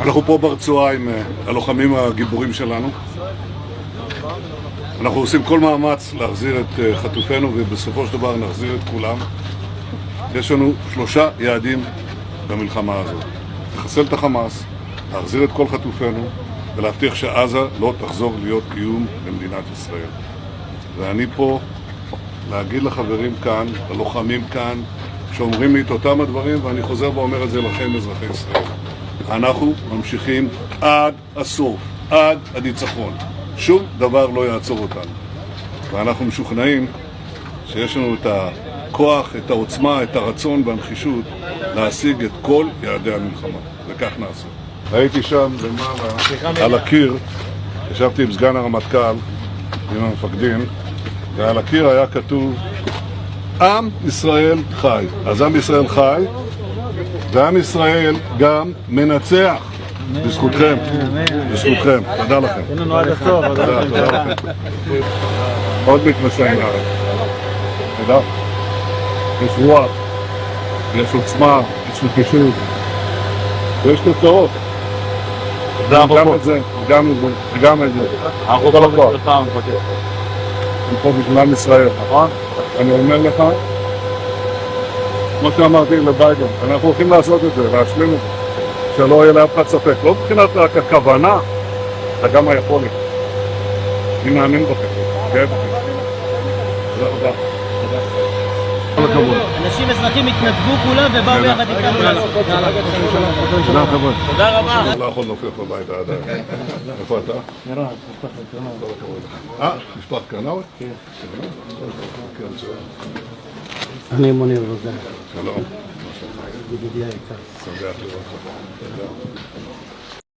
אנחנו פה ברצועה עם הלוחמים הגיבורים שלנו. אנחנו עושים כל מאמץ להחזיר את חטופינו, ובסופו של דבר נחזיר את כולם. יש לנו 3 יעדים במלחמה הזאת: לחסל את החמאס, להחזיר את כל חטופינו, ולהבטיח שעזה לא תחזור להיות איום למדינת ישראל. ואני פה להגיד לחברים כאן, ללוחמים כאן, שאומרים לי את אותם הדברים, ואני חוזר ואומר את זה לכם, אזרחי ישראל. אנחנו ממשיכים עד הסוף, עד הניצחון. שום דבר לא יעצור אותנו. ואנחנו משוכנעים שיש לנו את הכוח, את העוצמה, את הרצון והנחישות להשיג את כל יעדי המלחמה. וכך נעשה. הייתי שם למעלה, על הקיר, ישבתי עם סגן הרמטכ"ל, עם המפקדים, ועל הקיר היה כתוב, עם ישראל חי. אז עם ישראל חי, ועם ישראל גם מנצח. בזכותכם, בזכותכם. תודה לכם. תודה לכם. עוד מתמשאים לארץ. תודה. יש רוח, יש עוצמה, יש נחישות, ויש תוצאות. גם את זה, גם את זה. אנחנו פה בשבילך, המפקד. אני פה בשביל עם ישראל, נכון? אני אומר לך, כמו שאמרתי לביידן, אנחנו הולכים לעשות את זה, להשלים את זה, שלא יהיה לאף אחד ספק. לא מבחינת רק הכוונה, אלא גם היכולת. אני מאמין בכם, גאה בכם. תודה רבה. אנשים אזרחים התנדבו כולם ובאו ביחד איתנו לעשות. תודה חבר'ה. תודה רבה. אני לא יכול להופיע בבית עדיין. איפה אתה? מירון, משפחת קרנאווי. משפחת קרנאווי? כן. אני מוניר רוזן. שלום. ידידי היקר. שמח לראות לך. תודה.